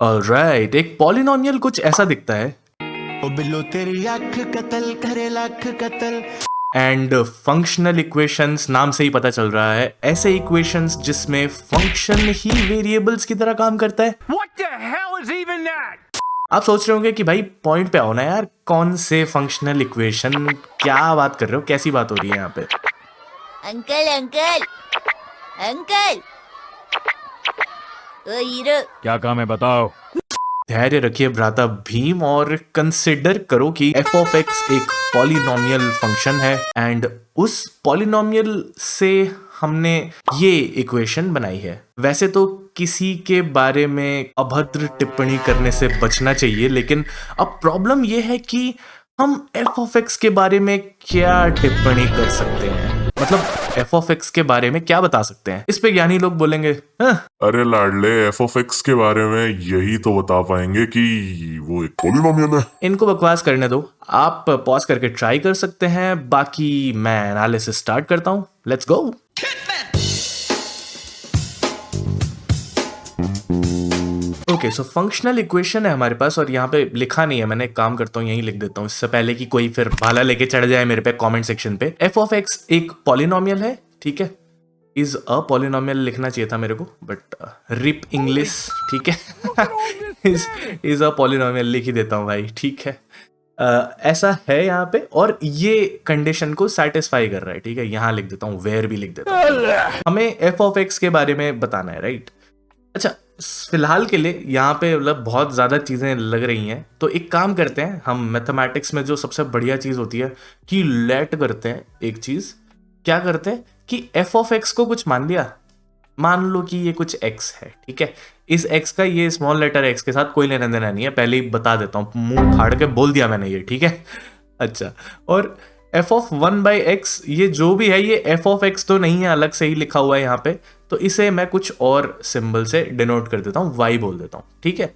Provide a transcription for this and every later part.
Alright, एक polynomial कुछ ऐसा दिखता है ओ बिल्लो तेरी आंख कत्ल करे लाख कत्ल। एंड फंक्शनल इक्वेशंस नाम से ही पता चल रहा है, ऐसे इक्वेशंस जिसमें फंक्शन ही वेरिएबल्स की तरह काम करता है। What the hell is even that? आप सोच रहे होंगे कि भाई पॉइंट पे आओ ना यार, कौन से फंक्शनल इक्वेशन, क्या बात कर रहे हो, कैसी बात हो रही है यहाँ पे। अंकल अंकल अंकल, ओ हीरो, क्या काम है बताओ। धैर्य रखिए भ्राता भीम और कंसिडर करो कि f ऑफ x एक पॉलिनोमियल फंक्शन है एंड उस पॉलिनोमियल से हमने ये इक्वेशन बनाई है। वैसे तो किसी के बारे में अभद्र टिप्पणी करने से बचना चाहिए, लेकिन अब प्रॉब्लम ये है कि हम f ऑफ x के बारे में क्या टिप्पणी कर सकते हैं, मतलब f ऑफ x के बारे में क्या बता सकते हैं। इस पे ज्ञानी लोग बोलेंगे अरे लाडले, एफ ऑफ एक्स के बारे में यही तो बता पाएंगे कि वो एक पॉलिनोमियल है। इनको बकवास करने दो, आप पॉज करके ट्राई कर सकते हैं, बाकी मैं एनालिसिस स्टार्ट करता हूं। Let's go. Okay, so functional equation है हमारे पास और यहाँ पे लिखा नहीं है, मैंने एक काम करता हूँ यहीं लिख देता हूँ इससे पहले कि कोई फिर भाला लेके चढ़ जाए मेरे पे कमेंट सेक्शन पे। एफ ऑफ एक्स एक पॉलिनोमियल है, ठीक है, इज अ पॉलिनोमियल लिखना चाहिए था मेरे को, बट रिप इंग्लिश, ठीक है इज अ पॉलिनोमियल लिख ही देता हूँ भाई, ठीक है। ऐसा है यहाँ पे और ये कंडीशन को सेटिस्फाई कर रहा है, ठीक है, यहाँ लिख देता हूँ, वेयर भी लिख देता हूँ। हमें एफ ऑफ एक्स के बारे में बताना है, राइट। अच्छा, फिलहाल के लिए यहाँ पे मतलब बहुत ज़्यादा चीज़ें लग रही हैं, तो एक काम करते हैं, हम मैथमेटिक्स में जो सबसे बढ़िया चीज़ होती है कि लेट करते हैं एक चीज़, क्या करते हैं कि एफ ऑफ एक्स को कुछ मान लिया, मान लो कि ये कुछ एक्स है, ठीक है, इस एक्स का ये स्मॉल लेटर एक्स के साथ कोई लेना देना नहीं है, पहले ही बता देता हूँ, मुंह फाड़ के बोल दिया मैंने ये, ठीक है। अच्छा, और एफ ऑफ 1/x ये जो भी है, ये एफ ऑफ एक्स तो नहीं है, अलग से ही लिखा हुआ है यहाँ पे, तो इसे मैं कुछ और सिंबल से डिनोट कर देता हूँ, y बोल देता हूँ, ठीक है।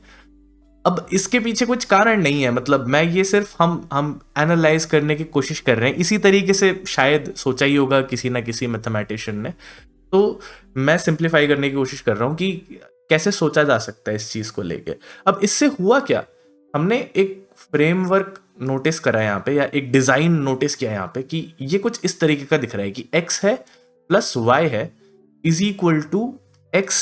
अब इसके पीछे कुछ कारण नहीं है, मतलब मैं ये सिर्फ हम एनालाइज करने की कोशिश कर रहे हैं, इसी तरीके से शायद सोचा ही होगा किसी ना किसी मैथमेटिशियन ने, तो मैं सिंप्लीफाई करने की कोशिश कर रहा हूँ कि कैसे सोचा जा सकता है इस चीज़ को लेके। अब इससे हुआ क्या, हमने एक फ्रेमवर्क नोटिस करा यहाँ पे, या एक डिज़ाइन नोटिस किया यहाँ पे कि ये कुछ इस तरीके का दिख रहा है कि x है प्लस y है is equal to x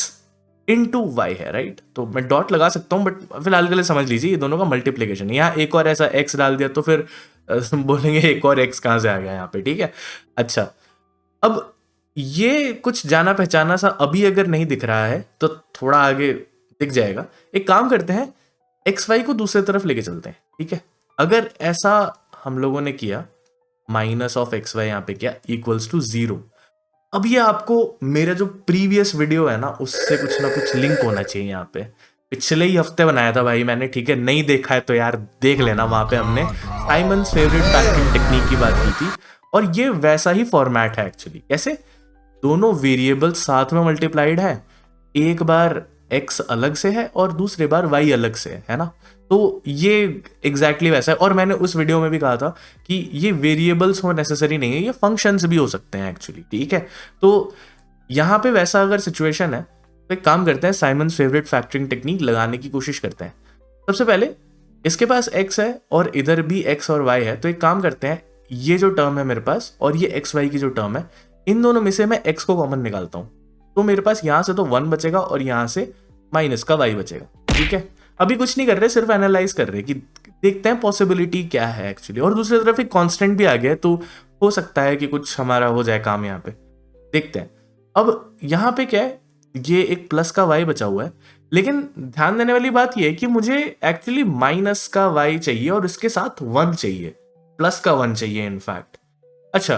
into y है, राइट। तो मैं डॉट लगा सकता हूँ, बट फिलहाल के लिए समझ लीजिए ये दोनों का मल्टीप्लीकेशन। यहाँ एक और ऐसा x डाल दिया तो फिर बोलेंगे एक और x कहाँ से आ गया यहाँ पे, ठीक है। अच्छा, अब ये कुछ जाना पहचाना सा अभी अगर नहीं दिख रहा है तो थोड़ा आगे दिख जाएगा। एक काम करते हैं, एक्स वाई को दूसरी तरफ लेके चलते हैं, ठीक है। अगर ऐसा हम लोगों ने किया, माइनस ऑफ एक्स वाई यहाँ पे क्या इक्वल्स टू 0। अब ये आपको मेरा जो प्रीवियस वीडियो है ना उससे कुछ ना कुछ लिंक होना चाहिए। यहाँ पे पिछले ही हफ्ते बनाया था भाई मैंने, ठीक है, नहीं देखा है तो यार देख लेना, वहां पे हमने साइमन्स फेवरेट फैक्टरिंग टेक्निक की बात की थी और ये वैसा ही फॉर्मेट है एक्चुअली। कैसे दोनों वेरिएबल साथ में मल्टीप्लाइड है, एक बार x अलग से है और दूसरे बार y अलग से है ना, तो ये एग्जैक्टली वैसा है। और मैंने उस वीडियो में भी कहा था कि ये वेरिएबल्स हो नेसेसरी नहीं है, ये फंक्शंस भी हो सकते हैं एक्चुअली, ठीक है। तो यहाँ पे वैसा अगर सिचुएशन है तो एक काम करते हैं, साइमन्स फेवरेट फैक्टरिंग टेक्निक लगाने की कोशिश करते हैं। सबसे पहले इसके पास x है और इधर भी x और y है, तो एक काम करते हैं, ये जो टर्म है मेरे पास और ये एक्स वाई की जो टर्म है, इन दोनों में से मैं x को कॉमन निकालता हूँ, तो मेरे पास यहाँ से तो 1 बचेगा और यहाँ से माइनस का y बचेगा, ठीक है। अभी कुछ नहीं कर रहे, सिर्फ एनालाइज कर रहे कि देखते हैं पॉसिबिलिटी क्या है एक्चुअली। और दूसरी तरफ एक कांस्टेंट भी आ गया, तो हो सकता है कि कुछ हमारा हो जाए काम यहाँ पे, देखते हैं। अब यहाँ पे क्या है, ये एक प्लस का y बचा हुआ है, लेकिन ध्यान देने वाली बात ये है कि मुझे एक्चुअली माइनस का y चाहिए और इसके साथ 1 चाहिए, प्लस का 1 चाहिए इनफैक्ट। अच्छा,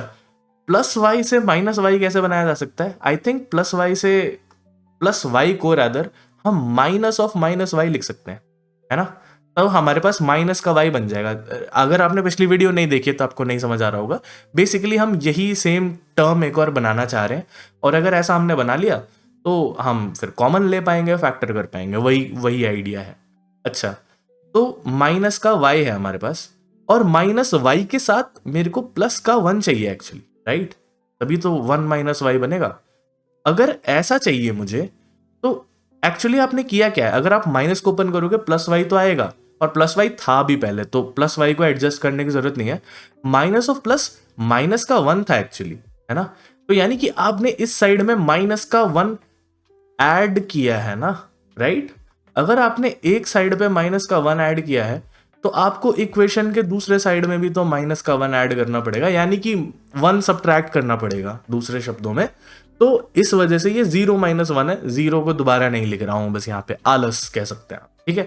प्लस वाई से माइनस वाई कैसे बनाया जा सकता है? आई थिंक प्लस वाई से प्लस वाई को रादर हम माइनस ऑफ माइनस वाई लिख सकते हैं, है ना, तो हमारे पास माइनस का वाई बन जाएगा। अगर आपने पिछली वीडियो नहीं देखी तो आपको नहीं समझ आ रहा होगा। बेसिकली हम यही सेम टर्म एक और बनाना चाह रहे हैं, और अगर ऐसा हमने बना लिया तो हम फिर कॉमन ले पाएंगे, फैक्टर कर पाएंगे, वही आइडिया है। अच्छा, तो माइनस का वाई है हमारे पास और माइनस वाई के साथ मेरे को प्लस का 1 चाहिए एक्चुअली, राइट, तभी तो 1 माइनस वाई बनेगा। अगर ऐसा चाहिए मुझे तो एक्चुअली आपने किया क्या है, अगर आप माइनस को ओपन करोगे प्लस वाई तो आएगा, और प्लस वाई था भी पहले, तो प्लस वाई को एडजस्ट करने की जरूरत नहीं है। माइनस ऑफ प्लस माइनस का 1 था एक्चुअली, है ना। तो यानी कि आपने इस साइड में माइनस का 1 ऐड किया है ना, राइट। अगर आपने एक साइड पे माइनस का 1 ऐड किया है तो आपको इक्वेशन के दूसरे साइड में भी तो माइनस का 1 ऐड करना पड़ेगा, यानी कि 1 सब्ट्रैक्ट करना पड़ेगा दूसरे शब्दों में। तो इस वजह से ये 0 - 1 है, 0 को दोबारा नहीं लिख रहा हूं, बस यहाँ पे आलस कह सकते हैं, ठीक है।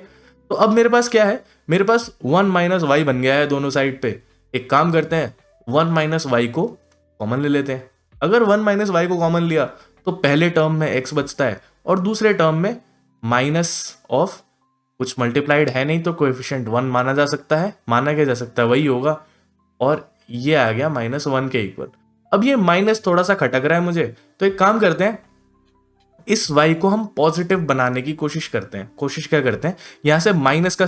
तो अब मेरे पास क्या है, मेरे पास 1 - y बन गया है दोनों साइड पे। एक काम करते हैं, 1 - y को कॉमन ले लेते हैं। अगर 1 - y को कॉमन लिया तो पहले टर्म में x बचता है और दूसरे टर्म में माइनस ऑफ कुछ मल्टीप्लाइड है नहीं तो कोएफिशिएंट 1 माना जा सकता है, माना क्या जा सकता है, वही होगा, और ये आ गया -1 के इक्वल। अब ये माइनस थोड़ा सा खटक रहा है मुझे, तो एक काम करते हैं, इस y को हम पॉजिटिव बनाने की कोशिश करते हैं। कोशिश क्या करते हैं, यहां से माइनस का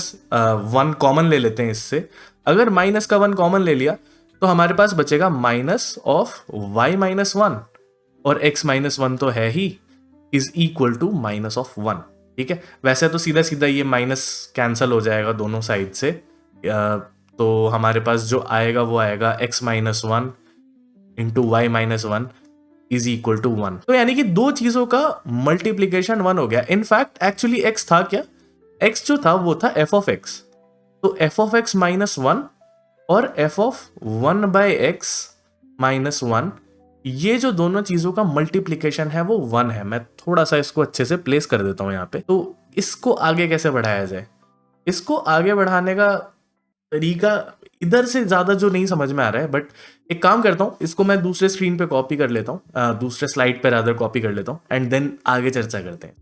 1 कॉमन ले लेते हैं इससे। अगर माइनस का 1 कॉमन ले लिया तो हमारे पास बचेगा माइनस ऑफ y - 1, और x - 1 तो है ही, is equal to minus of 1, ठीक है। वैसे तो सीधा सीधा ये माइनस कैंसल हो जाएगा दोनों साइड से, तो हमारे पास जो आएगा वो आएगा x - 1 into y - 1 is equal to 1। तो यानी कि दो चीजों का मल्टीप्लीकेशन 1 हो गया। इनफैक्ट एक्चुअली x था क्या, x जो था वो था f ऑफ x, तो f ऑफ x -1 और f ऑफ 1/x -1, ये जो दोनों चीजों का मल्टीप्लीकेशन है वो 1 है। मैं थोड़ा सा इसको अच्छे से प्लेस कर देता हूं यहाँ पे। तो इसको आगे कैसे बढ़ाया जाए, इसको आगे बढ़ाने का तरीका इधर से ज्यादा जो नहीं समझ में आ रहा है, बट एक काम करता हूं, इसको मैं दूसरे स्क्रीन पे कॉपी कर लेता हूं, दूसरे स्लाइड पे रादर कॉपी कर लेता हूं, एंड देन आगे चर्चा करते हैं।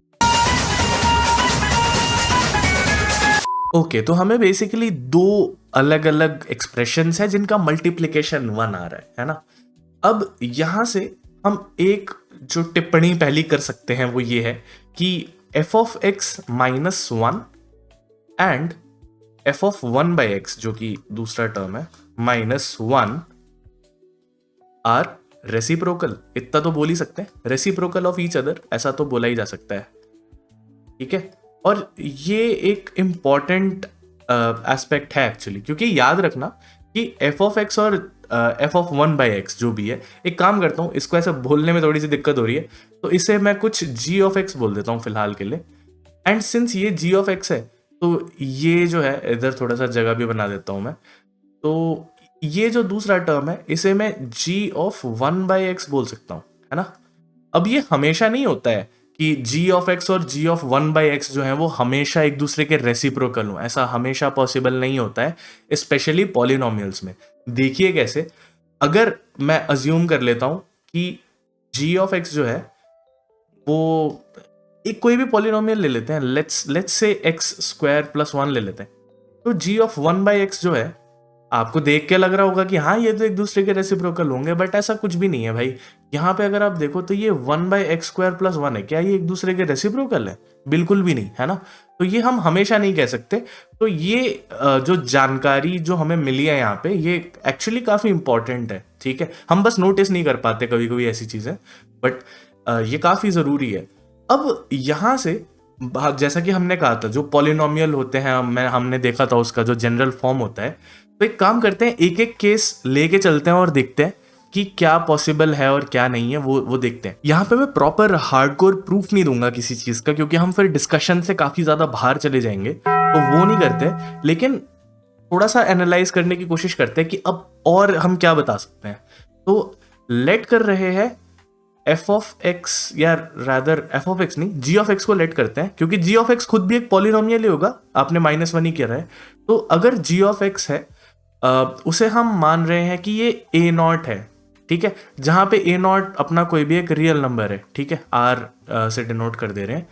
ओके, तो हमें बेसिकली दो अलग अलग एक्सप्रेशंस है जिनका मल्टीप्लीकेशन 1 आ रहा है ना। अब यहां से हम एक जो टिप्पणी पहली कर सकते हैं वो ये है कि f of x -1 and f of 1/x, जो कि दूसरा टर्म है, -1 आर रेसिप्रोकल। इतना तो बोल ही सकते हैं, रेसिप्रोकल ऑफ ईच अदर, ऐसा तो बोला ही जा सकता है, ठीक है। और ये एक इंपॉर्टेंट एस्पेक्ट है एक्चुअली, क्योंकि याद रखना कि f ऑफ x और f ऑफ 1/x जो भी है, एक काम करता हूं, इसको ऐसे बोलने में थोड़ी सी दिक्कत हो रही है, तो इसे मैं कुछ g ऑफ x बोल देता हूं फिलहाल के लिए। एंड सिंस ये g ऑफ x है तो ये जो है इधर थोड़ा सा जगह भी बना देता हूं मैं, तो ये जो दूसरा टर्म है इसे मैं g ऑफ 1/x बोल सकता हूं, है ना। अब ये हमेशा नहीं होता है कि g ऑफ x और g ऑफ 1/x जो है वो हमेशा एक दूसरे के रेसिप्रोकल हो, ऐसा हमेशा पॉसिबल नहीं होता है, स्पेशली पॉलिनोमियल्स में। देखिए कैसे, अगर मैं अज्यूम कर लेता हूं कि g ऑफ x जो है वो एक कोई भी पॉलिनोमियल ले लेते हैं, लेट्स से x² + 1 ले लेते हैं, तो g ऑफ 1/x जो है, आपको देख के लग रहा होगा कि हाँ ये तो एक दूसरे के रेसिप्रोकल होंगे, बट ऐसा कुछ भी नहीं है भाई। यहाँ पे अगर आप देखो तो ये 1/x² + 1 है, क्या ये एक दूसरे के रेसिप्रोकल है? बिल्कुल भी नहीं, है ना। तो ये हम हमेशा नहीं कह सकते। तो ये जो जानकारी जो हमें मिली है यहाँ पे, ये एक्चुअली काफी इंपॉर्टेंट है, ठीक है। हम बस नोटिस नहीं कर पाते कभी कभी ऐसी चीजें, बट ये काफी जरूरी है। अब यहाँ से जैसा कि हमने कहा था, जो पॉलिनोमियल होते हैं हमने देखा था उसका जो जनरल फॉर्म होता है, तो एक काम करते हैं, एक एक केस लेके चलते हैं और देखते हैं कि क्या पॉसिबल है और क्या नहीं है, वो देखते हैं। यहाँ पे मैं प्रॉपर हार्डकोर प्रूफ नहीं दूंगा किसी चीज का, क्योंकि हम फिर डिस्कशन से काफी ज्यादा बाहर चले जाएंगे, तो वो नहीं करते। लेकिन थोड़ा सा एनालाइज करने की कोशिश करते हैं कि अब और हम क्या बता सकते हैं। तो लेट कर रहे हैं f ऑफ x, या रादर f ऑफ x नहीं, g ऑफ x को लेट करते हैं, क्योंकि g ऑफ x खुद भी एक पॉलिनोमियल ही होगा, आपने -1 ही किया है। तो अगर g ऑफ x है, उसे हम मान रहे हैं कि ये a0 है, ठीक है, जहां पे a0 अपना कोई भी एक रियल नंबर है, ठीक है, r से डिनोट कर दे रहे हैं।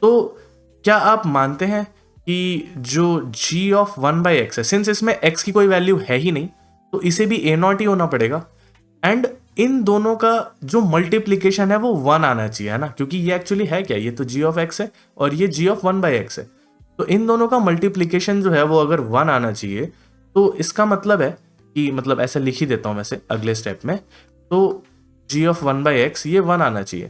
तो क्या आप मानते हैं कि जो g ऑफ 1/x है, सिंस इसमें x की कोई वैल्यू है ही नहीं, तो इसे भी a0 ही होना पड़ेगा, एंड इन दोनों का जो मल्टीप्लीकेशन है वो 1 आना चाहिए, है ना, क्योंकि ये एक्चुअली है क्या, ये तो g ऑफ x है और ये g ऑफ 1/x है। तो इन दोनों का मल्टीप्लीकेशन जो है वो अगर 1 आना चाहिए, तो इसका मतलब है कि, मतलब ऐसे लिख ही देता हूं वैसे अगले स्टेप में, तो g ऑफ 1/x ये 1 आना चाहिए।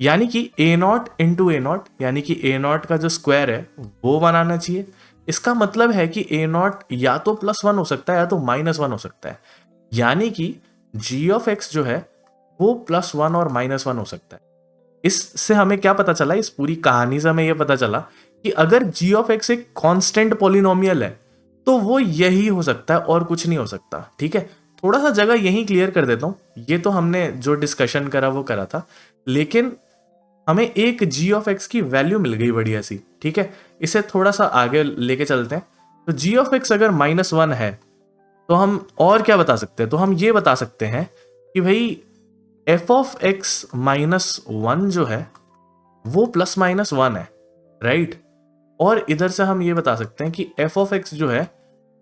यानी कि ए नॉट इंटू ए नॉट, यानी कि ए नॉट का जो स्क्वायर है वो 1 आना चाहिए। इसका मतलब है कि ए नॉट या तो +1 हो सकता है या तो -1 हो सकता है, यानी कि जी ऑफ एक्स जो है वो +1 और -1 हो सकता है। इससे हमें क्या पता चला, इस पूरी कहानी से हमें यह पता चला कि अगर जी ऑफ एक्स एक कांस्टेंट पॉलिनोमियल है तो वो यही हो सकता है और कुछ नहीं हो सकता। ठीक है, थोड़ा सा जगह यही क्लियर कर देता हूं। ये तो हमने जो डिस्कशन करा वो करा था, लेकिन हमें एक जी ऑफ एक्स की वैल्यू मिल गई बढ़िया सी। ठीक है, इसे थोड़ा सा आगे लेके चलते हैं। तो जी ऑफ एक्स अगर -1 है तो हम और क्या बता सकते हैं, तो हम ये बता सकते हैं कि भाई एफ ऑफ एक्स -1 जो है वो +-1 है, राइट। और इधर से हम ये बता सकते हैं कि एफ ऑफ एक्स जो है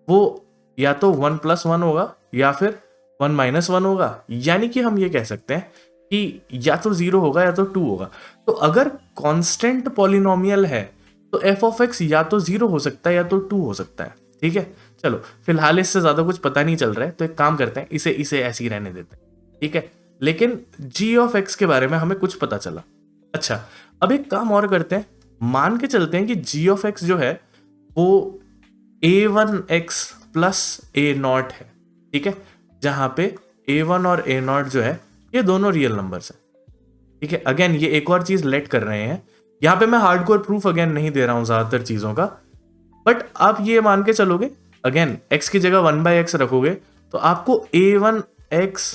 वो या तो 1 + 1 होगा या फिर 1 - 1 होगा, यानी कि हम ये कह सकते हैं कि या तो 0 होगा या तो 2 होगा। तो अगर कांस्टेंट पॉलिनोमियल है तो एफ ऑफ एक्स या तो 0 हो सकता है या तो 2 हो सकता है। ठीक है, चलो फिलहाल इससे ज्यादा कुछ पता नहीं चल रहा है तो एक काम करते हैं, इसे ऐसे ही रहने देते हैं। ठीक है, लेकिन जी ऑफ एक्स के बारे में हमें कुछ पता चला। अच्छा, अब एक काम और करते हैं, मान के चलते हैं कि जी ऑफ एक्स जो है वो a1x + a0 है। ठीक है, जहां पे a1 और a0 जो है ये दोनों रियल नंबर्स हैं। ठीक है, अगेन ये एक और चीज लेट कर रहे हैं, यहां पे मैं हार्डकोर प्रूफ अगेन नहीं दे रहा हूं ज्यादातर चीजों का, बट आप ये मान के चलोगे, अगेन x की जगह 1/x रखोगे तो आपको a1x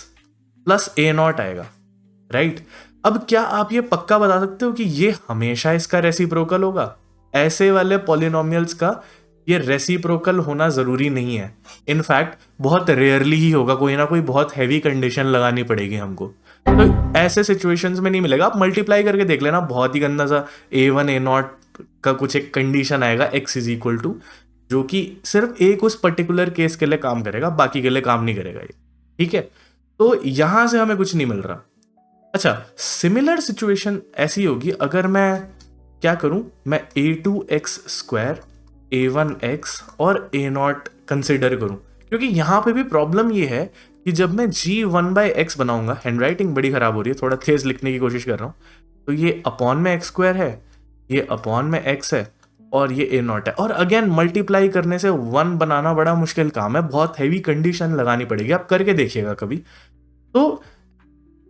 + a0 आएगा, राइट। अब क्या आप ये पक्का बता सकते हो कि ये हमेशा इसका रेसिप्रोकल होगा? ऐसे वाले पॉलिनोमियल्स का ये रेसिप्रोकल होना जरूरी नहीं है। इनफैक्ट बहुत रेयरली ही होगा, कोई ना कोई बहुत हैवी कंडीशन लगानी पड़ेगी हमको, तो ऐसे सिचुएशंस में नहीं मिलेगा। आप मल्टीप्लाई करके देख लेना, बहुत ही गंदा सा a1 a0 का कुछ एक कंडीशन आएगा x = जो कि सिर्फ एक उस पर्टिकुलर केस के लिए काम करेगा, बाकी के लिए काम नहीं करेगा ये। ठीक है, तो यहां से हमें कुछ नहीं मिल रहा। अच्छा, सिमिलर सिचुएशन ऐसी होगी अगर मैं क्या करूं, मैं a2x², a1x और a0 कंसिडर करूं, क्योंकि यहां पे भी प्रॉब्लम ये है कि जब मैं g1/x बनाऊंगा, हैंडराइटिंग बड़ी खराब हो रही है, थोड़ा तेज लिखने की कोशिश कर रहा हूं, तो ये अपॉन में x² है, ये अपॉन में x है और ये a0 है, और अगेन मल्टीप्लाई करने से 1 बनाना बड़ा मुश्किल काम है, बहुत हैवी कंडीशन लगानी पड़ेगी, आप करके देखिएगा कभी। तो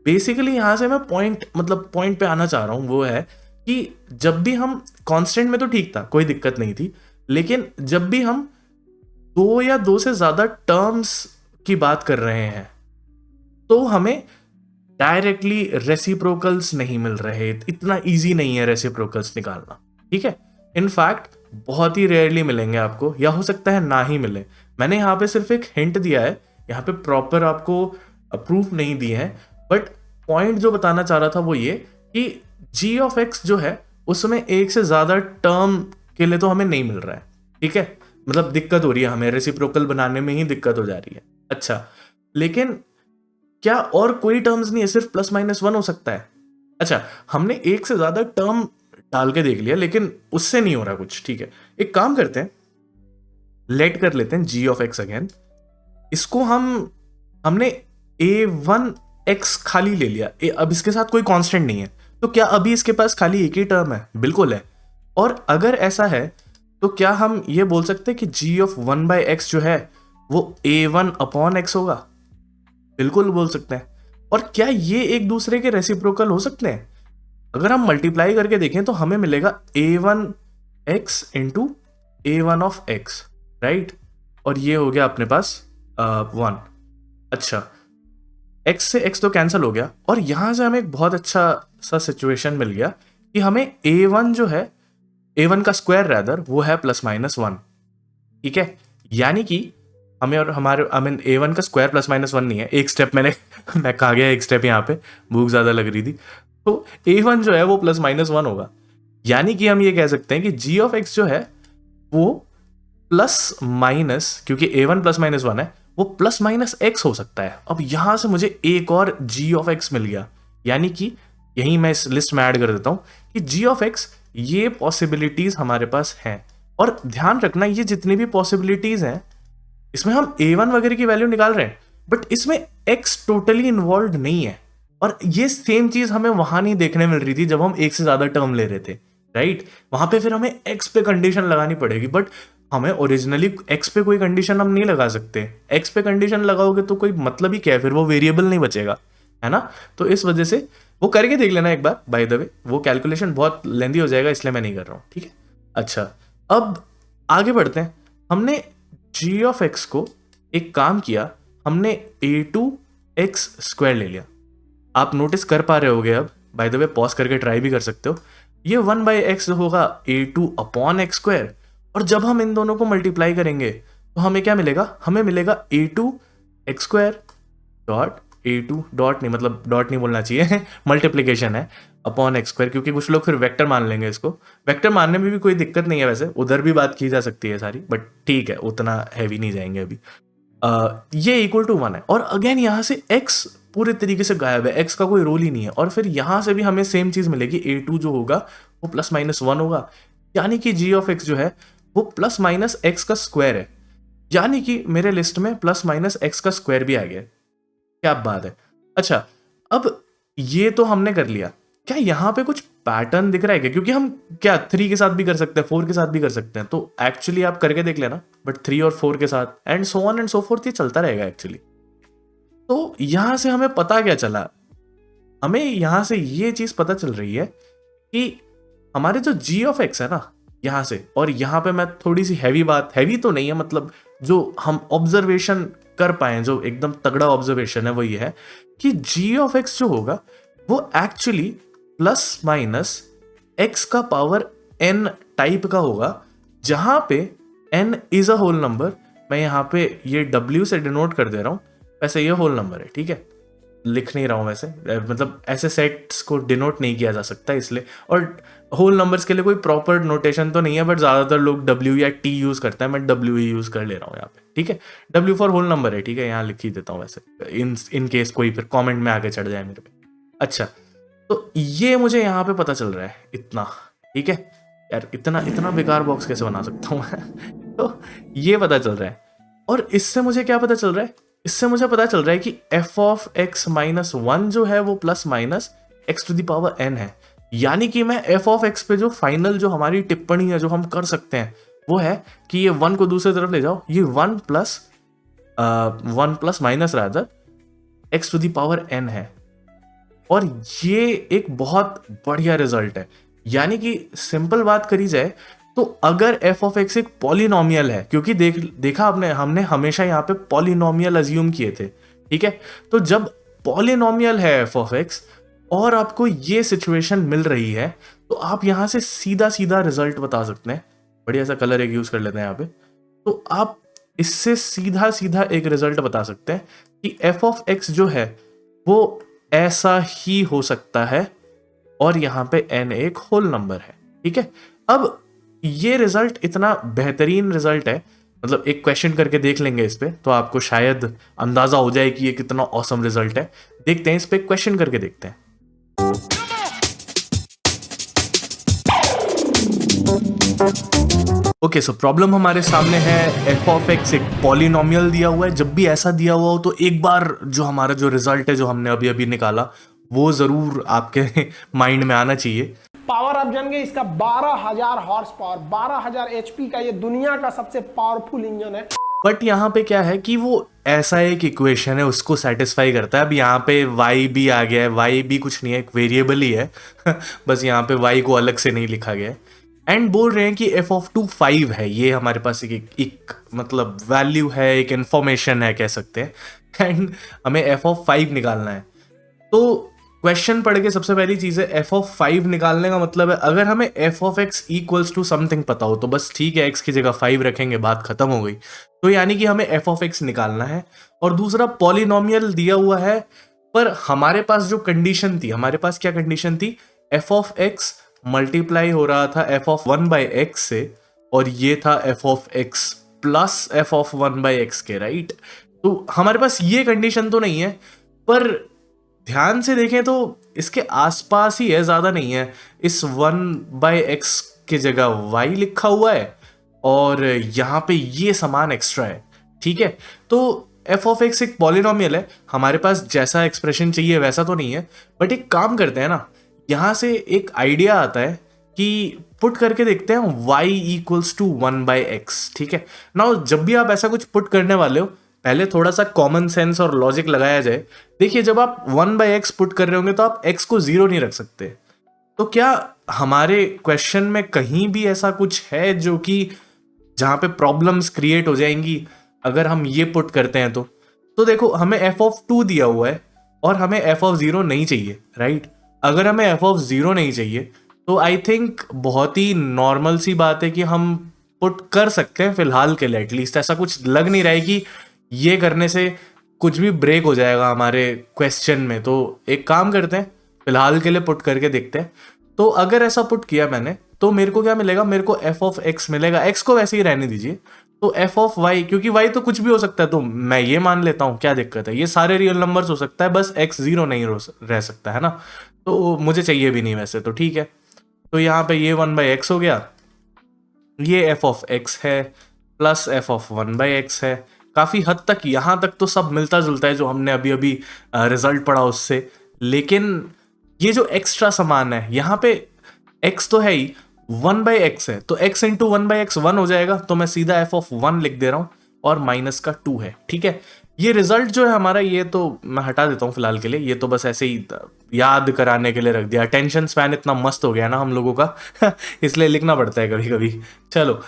बेसिकली यहां से मैं पॉइंट पे आना चाह रहा हूं, वो है कि जब भी हम कांस्टेंट में तो ठीक था, कोई दिक्कत नहीं थी, लेकिन जब भी हम 2 या 2 से ज्यादा टर्म्स की बात कर रहे हैं तो हमें डायरेक्टली रेसिप्रोकल्स नहीं मिल रहे, इतना इजी नहीं है रेसिप्रोकल्स निकालना। ठीक है, इनफैक्ट बहुत ही रेयरली मिलेंगे आपको, या हो सकता है ना ही मिले। मैंने यहाँ पे सिर्फ एक हिंट दिया है, यहाँ पे प्रॉपर आपको प्रूफ नहीं दिए हैं, बट पॉइंट जो बताना चाह रहा था वो ये कि जी ऑफ एक्स जो है उसमें एक से ज्यादा टर्म के लिए तो हमें नहीं मिल रहा है। ठीक है, मतलब दिक्कत हो रही है, हमें रेसिप्रोकल बनाने में ही दिक्कत हो जा रही है। अच्छा, लेकिन क्या और कोई टर्म्स नहीं है, सिर्फ +-1 हो सकता है? अच्छा, हमने एक से ज्यादा टर्म डाल के देख लिया, लेकिन उससे नहीं हो रहा कुछ। ठीक है, एक काम करते हैं, लेट कर लेते हैं जी ऑफ एक्स अगेन, इसको हमने a1x खाली ले लिया, अब इसके साथ कोई कांस्टेंट नहीं है, तो क्या अभी इसके पास खाली एक ही टर्म है? बिल्कुल है। और अगर ऐसा है तो क्या हम ये बोल सकते हैं कि g ऑफ 1/x जो है वो a1/x होगा? बिल्कुल बोल सकते हैं। और क्या ये एक दूसरे के रेसिप्रोकल हो सकते हैं? अगर हम मल्टीप्लाई करके देखें तो हमें मिलेगा a1x × a1/x, राइट, और ये हो गया अपने पास 1। अच्छा, x से x तो कैंसिल हो गया, और यहां से हमें एक बहुत अच्छा सा सिचुएशन मिल गया कि हमें a1 जो है, a1 का स्क्वायर रैदर, वो है +-1। ठीक है, यानी कि हमें और हमारे a1 का स्क्वायर +-1 नहीं है, एक स्टेप मैं कहा गया, एक स्टेप यहाँ पे भूख ज्यादा लग रही थी, तो a1 जो है वो +-1 होगा, यानी कि हम ये कह सकते हैं कि g ऑफ x जो है वो प्लस क्योंकि a1 +-1 है, वो +-x हो सकता है। अब यहां से मुझे एक और g ऑफ x मिल गया, यानी कि यही मैं इस लिस्ट में ऐड कर देता हूं कि g ऑफ x, ये पॉसिबिलिटीज हमारे पास हैं। और ध्यान रखना, ये जितनी भी पॉसिबिलिटीज हैं इसमें हम a1 वगैरह की वैल्यू निकाल रहे हैं, बट इसमें x टोटली इन्वॉल्व नहीं है। और ये सेम चीज हमें वहां नहीं देखने मिल रही थी जब हम एक से ज्यादा टर्म ले रहे थे, राइट? वहां पे फिर हमें एक्स पे कंडीशन लगानी पड़ेगी, बट हमें ओरिजिनली एक्स पे कोई कंडीशन हम नहीं लगा सकते। एक्स पे कंडीशन लगाओगे तो कोई मतलब ही क्या है, फिर वो वेरिएबल नहीं बचेगा, है ना? तो इस वजह से वो करके देख लेना एक बार, बाय द वे वो कैलकुलेशन बहुत लेंदी हो जाएगा, इसलिए मैं नहीं कर रहा हूँ, ठीक है? अच्छा, अब आगे बढ़ते हैं। हमने g ऑफ x को एक काम किया, हमने a2x² ले लिया। आप नोटिस कर पा रहे होगे, अब बाय द वे पॉज करके ट्राई भी कर सकते हो। ये 1/x होगा a2/x², और जब हम इन दोनों को मल्टीप्लाई करेंगे तो हमें क्या मिलेगा? हमें मिलेगा a2x² डॉट a2 डॉट नहीं, मतलब डॉट नहीं बोलना चाहिए मल्टीप्लीकेशन है अपॉन x², क्योंकि कुछ लोग फिर वेक्टर मान लेंगे इसको। वेक्टर मानने में भी कोई दिक्कत नहीं है, वैसे उधर भी बात की जा सकती है सारी, बट ठीक है, उतना हैवी नहीं जाएंगे अभी। ये इक्वल टू 1 है, और अगेन यहाँ से x पूरे तरीके से गायब है, x का कोई रोल ही नहीं है। और फिर यहाँ से भी हमें सेम चीज मिलेगी, a2 जो होगा वो +-1 होगा, यानी कि g ऑफ x जो है वो +-x का स्क्वायर है, यानी कि मेरे लिस्ट में +-x का स्क्वायर भी आ गया। क्या बात है। अच्छा, अब ये तो हमने कर लिया, क्या यहाँ पे कुछ पैटर्न दिख रहा है क्या? क्योंकि हम क्या 3 के साथ भी कर सकते हैं, 4 के साथ भी कर सकते हैं, तो एक्चुअली आप करके देख लेना, बट 3 और 4 के साथ and so on and so fourth ये चलता रहेगा एक्चुअली। तो यहां से हमें पता क्या चला? हमें यहां से ये चीज पता चल रही है कि हमारे जो g ऑफ x है ना, यहां से, और यहां पे मैं थोड़ी सी हैवी तो नहीं है, मतलब जो हम ऑब्जर्वेशन कर पाए, जो एकदम तगड़ा ऑब्जर्वेशन है, वो ये है कि g ऑफ x जो होगा वो एक्चुअली +-x का पावर n टाइप का होगा, जहां पे n is a whole number. मैं यहां पे ये w से डिनोट कर दे रहा हूं, वैसे ये होल नंबर है, ठीक है? लिख नहीं रहा हूं वैसे, मतलब ऐसे सेट्स को डिनोट नहीं किया जा सकता इसलिए, और होल नंबर्स के लिए कोई प्रॉपर नोटेशन तो नहीं है, बट ज्यादातर लोग w या t यूज करते हैं, मैं w ही यूज कर ले रहा हूँ यहाँ पे, ठीक है? w फॉर होल नंबर है, ठीक है? यहाँ लिख ही देता हूँ वैसे, इन केस कोई फिर कॉमेंट में आके चढ़ जाए मेरे पे। अच्छा, तो ये मुझे यहाँ पे पता चल रहा है इतना, ठीक है? यार इतना बेकार बॉक्स कैसे बना सकता हूँ मैं तो ये पता चल रहा है, और इससे मुझे क्या पता चल रहा है? इससे मुझे पता चल रहा है कि f ऑफ x -1 जो है वो +-x⁴n है, यानी कि मैं f ऑफ x पे जो फाइनल जो हमारी टिप्पणी है जो हम कर सकते हैं वो है कि ये 1 को दूसरी तरफ ले जाओ, ये 1 प्लस माइनस रादर x⁴n है, और ये एक बहुत बढ़िया रिजल्ट है। यानी कि सिंपल बात करी जाए तो अगर f ऑफ x एक पॉलिनोमियल है, क्योंकि देखा आपने, हमने हमेशा यहाँ पे पॉलिनोमियल अज्यूम किए थे, ठीक है? तो जब पॉलिनोमियल है f ऑफ x और आपको ये सिचुएशन मिल रही है, तो आप यहाँ से सीधा सीधा रिजल्ट बता सकते हैं। बढ़िया सा कलर एक यूज कर लेते हैं यहाँ पे, तो आप इससे सीधा सीधा एक रिजल्ट बता सकते हैं कि f ऑफ x जो है वो ऐसा ही हो सकता है, और यहाँ पे n एक होल नंबर है, ठीक है? अब ये रिजल्ट इतना बेहतरीन रिजल्ट है, मतलब एक क्वेश्चन करके देख लेंगे इस पे, तो आपको शायद अंदाजा हो जाए कि ये कितना ऑसम रिजल्ट है। देखते हैं, इस पे क्वेश्चन करके देखते हैं। ओके, सो प्रॉब्लम हमारे सामने है, f ऑफ x एक पॉलिनोमियल दिया हुआ है। जब भी ऐसा दिया हुआ हो तो एक बार जो हमारा जो रिजल्ट है जो हमने अभी अभी निकाला वो जरूर आपके माइंड में आना चाहिए। पावर आप जान गए, इसका 12,000 हॉर्स पावर, 12,000 HP का ये दुनिया का सबसे पावरफुल इंजन है। बट यहाँ पे क्या है कि वो ऐसा एक इक्वेशन है, उसको सेटिस्फाई करता है। अब यहाँ पे y भी आ गया है, y भी कुछ नहीं है, एक वेरिएबल ही है बस यहाँ पे y को अलग से नहीं लिखा गया है। एंड बोल रहे हैं कि f ऑफ 2 5 है, ये हमारे पास एक मतलब वैल्यू है, एक इंफॉर्मेशन है कह सकते हैं। एंड हमें f ऑफ 5 निकालना है। तो क्वेश्चन पढ़ के सबसे पहली चीज है, f ऑफ 5 निकालने का मतलब है अगर हमें f of x equals to something पता हो तो बस ठीक है, x की जगह 5 रखेंगे, बात खत्म हो गई। तो यानी कि हमें f ऑफ x निकालना है, और दूसरा पॉलिनोमियल दिया हुआ है, पर हमारे पास जो कंडीशन थी, हमारे पास क्या कंडीशन थी? f ऑफ x मल्टीप्लाई हो रहा था f ऑफ 1/x से, और ये था f of x plus f of 1/x के, राइट? तो हमारे पास ये कंडीशन तो नहीं है, पर ध्यान से देखें तो इसके आसपास ही है, ज्यादा नहीं है। इस 1/x की जगह y लिखा हुआ है, और यहाँ पे ये समान एक्स्ट्रा है, ठीक है? तो एफ ऑफ एक्स एक पॉलिनोमियल है, हमारे पास जैसा एक्सप्रेशन चाहिए वैसा तो नहीं है, बट एक काम करते हैं ना, यहां से एक आइडिया आता है कि पुट करके देखते हैं y इक्वल्स टू 1/x, ठीक है। नाउ जब भी आप ऐसा कुछ पुट करने वाले हो, पहले थोड़ा सा कॉमन सेंस और लॉजिक लगाया जाए। देखिए, जब आप 1/x पुट कर रहे होंगे तो आप x को 0 नहीं रख सकते। तो क्या हमारे क्वेश्चन में कहीं भी ऐसा कुछ है जो कि जहां पे प्रॉब्लम्स क्रिएट हो जाएंगी अगर हम ये पुट करते हैं? तो देखो, हमें f ऑफ 2 दिया हुआ है और हमें f ऑफ 0 नहीं चाहिए, राइट। अगर हमें f ऑफ 0 नहीं चाहिए तो आई थिंक बहुत ही नॉर्मल सी बात है कि हम पुट कर सकते हैं फिलहाल के लिए। एटलीस्ट ऐसा कुछ लग नहीं रहा है कि ये करने से कुछ भी ब्रेक हो जाएगा हमारे क्वेश्चन में। तो एक काम करते हैं, फिलहाल के लिए पुट करके देखते हैं। तो अगर ऐसा पुट किया मैंने तो मेरे को क्या मिलेगा? मेरे को f ऑफ x मिलेगा। x को वैसे ही रहने दीजिए। तो f ऑफ y, क्योंकि y तो कुछ भी हो सकता है तो मैं ये मान लेता हूँ, क्या दिक्कत है? ये सारे रियल नंबर्स हो सकता है, बस x 0 नहीं रह सकता है ना। तो मुझे चाहिए भी नहीं वैसे, तो ठीक है। तो यहाँ पे ये 1/x हो गया, ये f ऑफ x है प्लस f ऑफ 1/x है। काफी हद तक यहाँ तक तो सब मिलता जुलता है जो हमने अभी अभी रिजल्ट पढ़ा उससे। लेकिन ये जो एक्स्ट्रा सामान है यहाँ पे, x तो है ही, 1/x है, तो x इंटू 1/x 1 हो जाएगा। तो मैं सीधा f ऑफ 1 लिख दे रहा हूँ और माइनस का 2 है, ठीक है। ये रिजल्ट जो है हमारा, ये तो मैं हटा देता हूँ फिलहाल के लिए। ये तो बस ऐसे ही याद कराने के लिए रख दिया। अटेंशन स्पैन इतना मस्त हो गया ना हम लोगों का इसलिए लिखना पड़ता है कभी कभी। चलो,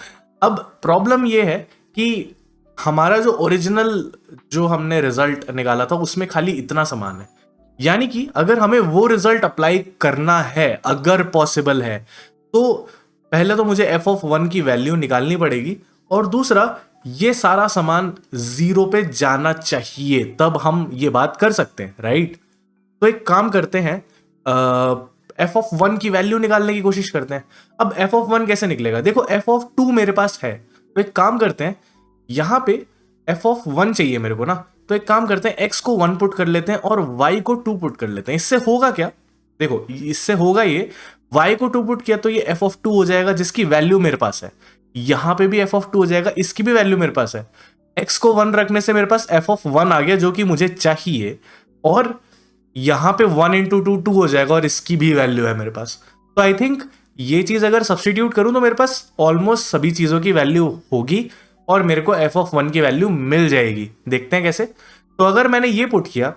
अब प्रॉब्लम ये है कि हमारा जो ओरिजिनल जो हमने रिजल्ट निकाला था उसमें खाली इतना सामान है। यानी कि अगर हमें वो रिजल्ट अप्लाई करना है, अगर पॉसिबल है, तो पहले तो मुझे f ऑफ 1 की वैल्यू निकालनी पड़ेगी और दूसरा ये सारा सामान 0 पे जाना चाहिए, तब हम ये बात कर सकते हैं, राइट। तो एक काम करते हैं, f ऑफ 1 की वैल्यू निकालने की कोशिश करते हैं। अब f ऑफ 1 कैसे निकलेगा? देखो, f ऑफ 2 मेरे पास है, तो एक काम करते हैं, यहां पे f ऑफ 1 चाहिए मेरे को ना, तो एक काम करते हैं, x को 1 पुट कर लेते हैं और y को 2 पुट कर लेते हैं। इससे होगा क्या? देखो, इससे होगा ये, y को 2 पुट किया तो ये f ऑफ 2 हो जाएगा जिसकी वैल्यू मेरे पास है। यहां पे भी f ऑफ 2 हो जाएगा, इसकी भी वैल्यू मेरे पास है। x को 1 रखने से मेरे पास f ऑफ 1 आ गया जो कि मुझे चाहिए, और यहां पे 1 इंटू 2 2 हो जाएगा और इसकी भी वैल्यू है मेरे पास। तो आई थिंक ये चीज अगर सब्सटीट्यूट करूं तो मेरे पास ऑलमोस्ट सभी चीजों की वैल्यू होगी और मेरे को f ऑफ 1 की वैल्यू मिल जाएगी। देखते हैं कैसे। तो अगर मैंने ये पुट किया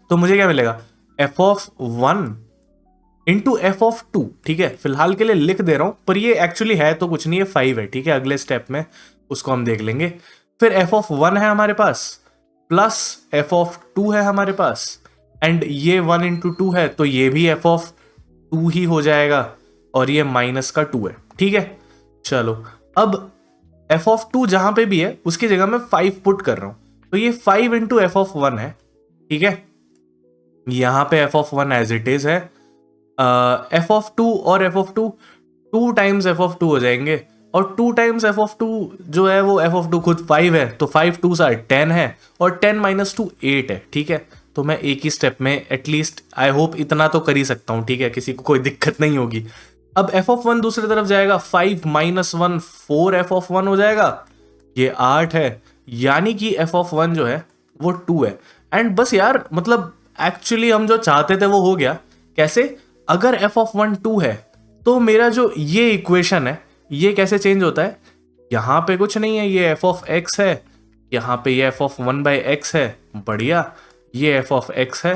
तो मुझे क्या मिलेगा? f of 1 into f of 2, ठीक है। फिलहाल के लिए लिख दे रहा हूं, पर ये एक्चुअली है तो कुछ नहीं है, 5 है, ठीक है। अगले स्टेप में उसको हम देख लेंगे। फिर f ऑफ 1 है हमारे पास, प्लस f ऑफ 2 है हमारे पास, एंड ये 1 इंटू 2 है तो ये भी f ऑफ 2 ही हो जाएगा, और ये माइनस का 2 है, ठीक है। चलो, अब f ऑफ 2 जहां पे भी है उसकी जगह मैं 5 पुट कर रहा हूं, तो ये 5 इंटू f ऑफ 1 है, ठीक है। यहां पे f of 1 as it is है, f ऑफ 2 और f of 2 times f of 2 हो जाएंगे, और 2 टाइम्स f ऑफ 2 जो है वो f ऑफ 2 खुद 5 है, तो 5 2 सा 10 है, और 10 माइनस 2 8 है, ठीक है। तो मैं एक ही स्टेप में एटलीस्ट आई होप इतना तो कर ही सकता हूं, ठीक है, किसी को कोई दिक्कत नहीं होगी। अब f ऑफ 1 दूसरी तरफ जाएगा, 5 माइनस 1 4 f ऑफ 1 हो जाएगा, ये 8 है, यानी कि f ऑफ 1 जो है वो 2 है। एंड बस यार, मतलब एक्चुअली हम जो चाहते थे वो हो गया। कैसे? अगर f ऑफ 1 2 है तो मेरा जो ये इक्वेशन है ये कैसे चेंज होता है? यहां पे कुछ नहीं है, ये f ऑफ x है, यहां पे ये f ऑफ 1/x है, बढ़िया, ये f ऑफ x है,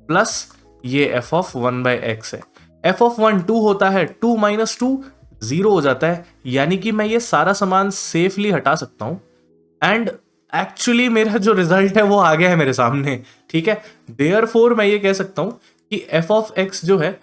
प्लस ये f ऑफ 1/x है। f ऑफ 1 2 होता है, 2 माइनस 2 0 हो जाता है, यानी कि मैं ये सारा सामान सेफली हटा सकता हूं। एंड एक्चुअली मेरा जो रिजल्ट है वो आ गया है मेरे सामने, ठीक है। देयरफॉर मैं ये कह सकता हूं कि f ऑफ x जो है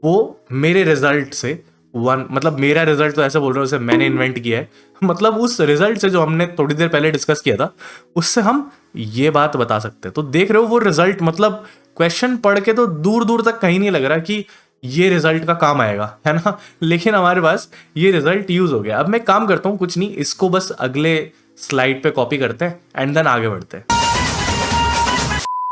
वो मेरे रिजल्ट से 1, मतलब मेरा रिजल्ट तो ऐसे बोल रहा हूँ, उसे मैंने इन्वेंट किया है, मतलब उस रिजल्ट से जो हमने थोड़ी देर पहले डिस्कस किया था उससे हम ये बात बता सकते हैं। तो देख रहे हो वो रिजल्ट, मतलब क्वेश्चन पढ़ के तो दूर दूर तक कहीं नहीं लग रहा कि ये रिजल्ट का काम आएगा, है ना, लेकिन हमारे पास ये रिजल्ट यूज हो गया। अब मैं काम करता हूँ, कुछ नहीं, इसको बस अगले स्लाइड पे कॉपी करते हैं एंड देन आगे बढ़ते हैं।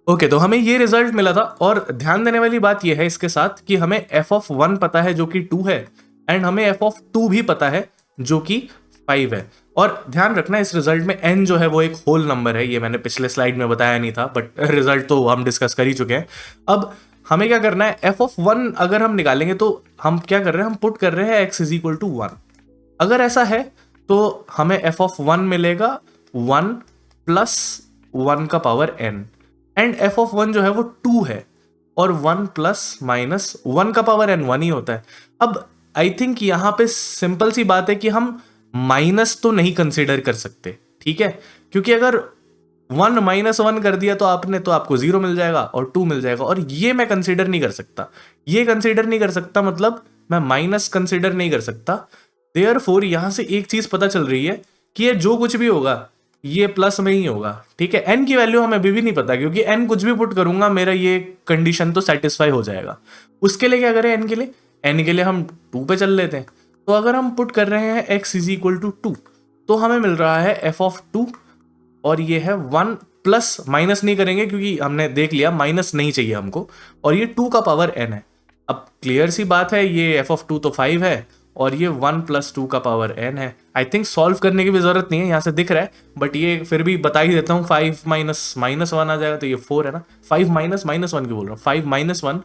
ओके, तो हमें ये रिजल्ट मिला था, और ध्यान देने वाली बात ये है इसके साथ कि हमें f ऑफ 1 पता है जो कि 2 है, एंड हमें f ऑफ 2 भी पता है जो कि 5 है। और ध्यान रखना इस रिजल्ट में n जो है वो एक होल नंबर है, ये मैंने पिछले स्लाइड में बताया नहीं था, बट रिजल्ट तो हम डिस्कस कर ही चुके हैं। अब हमें क्या करना है, f(1) अगर हम निकालेंगे तो हम क्या कर रहे हैं, हम पुट कर रहे हैं x = 1। अगर ऐसा है तो हमें f(1) मिलेगा 1 + 1 का पावर n, एंड f(1) जो है वो 2 है, और 1 ± 1 का पावर n 1 ही होता है। अब आई थिंक यहाँ पे सिंपल सी बात है कि हम माइनस तो नहीं कंसिडर कर सकते, ठीक है, क्योंकि अगर 1 - 1 कर दिया तो आपको 0 मिल जाएगा और 2 मिल जाएगा, और ये मैं कंसिडर नहीं कर सकता। ये कंसिडर नहीं कर सकता मतलब मैं माइनस कंसिडर नहीं कर सकता। देयरफॉर यहां से एक चीज पता चल रही है कि ये जो कुछ भी होगा ये प्लस में ही होगा, ठीक है। n की वैल्यू हमें अभी भी नहीं पता, क्योंकि n कुछ भी पुट करूंगा मेरा ये कंडीशन तो सेटिस्फाई हो जाएगा। उसके लिए क्या करें, n के लिए हम 2 पे चल लेते हैं। तो अगर हम पुट कर रहे हैं x = 2, तो हमें मिल रहा है f(2), और ये है 1 प्लस, माइनस नहीं करेंगे क्योंकि हमने देख लिया माइनस नहीं चाहिए हमको, और ये 2 का पावर n है। अब क्लियर सी बात है, ये f(2) तो 5 है और ये 1 + 2 का पावर n है। आई थिंक सॉल्व करने की भी जरूरत नहीं है, यहाँ से दिख रहा है, बट ये फिर भी बता ही देता हूँ। 5 - -1 आ जाएगा तो ये 4 है ना, 5 - -1 क्यों बोल रहा हूँ, 5 - 1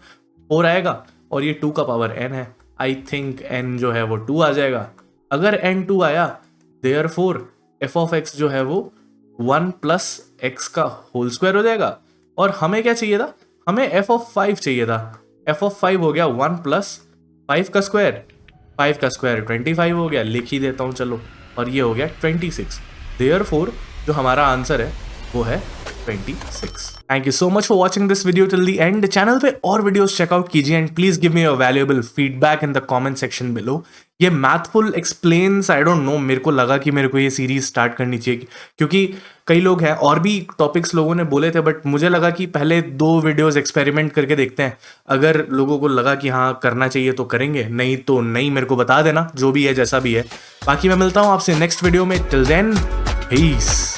4 आएगा, और ये 2 का पावर n है। आई थिंक n जो है वो 2 आ जाएगा। अगर n 2 आया, देयरफॉर f(x) जो है वो 1 + x का होल स्क्वायर हो जाएगा। और हमें क्या चाहिए था, हमें f(5) चाहिए था। f(5) हो गया 1 + 5 का स्क्वायर, 5 का स्क्वायर 25 हो गया, लिख ही देता हूँ चलो, और ये हो गया 26। देयरफॉर जो हमारा आंसर है वो है 26। Thank you so much for watching this video till the end. Channel पे और वीडियोस चेकआउट कीजिए, and please give me your valuable feedback in the comment section below. ये मैथफुल एक्सप्लेन्स, आई डोंट नो, मेरे को लगा कि मेरे को ये सीरीज स्टार्ट करनी चाहिए, क्योंकि कई लोग हैं और भी टॉपिक्स लोगों ने बोले थे, बट मुझे लगा कि पहले 2 वीडियोस एक्सपेरिमेंट करके देखते हैं। अगर लोगों को लगा कि हाँ करना चाहिए तो करेंगे, नहीं तो नहीं, मेरे को बता देना, जो भी है जैसा भी है। बाकी मैं मिलता हूँ आपसे नेक्स्ट वीडियो में। Till then, piece.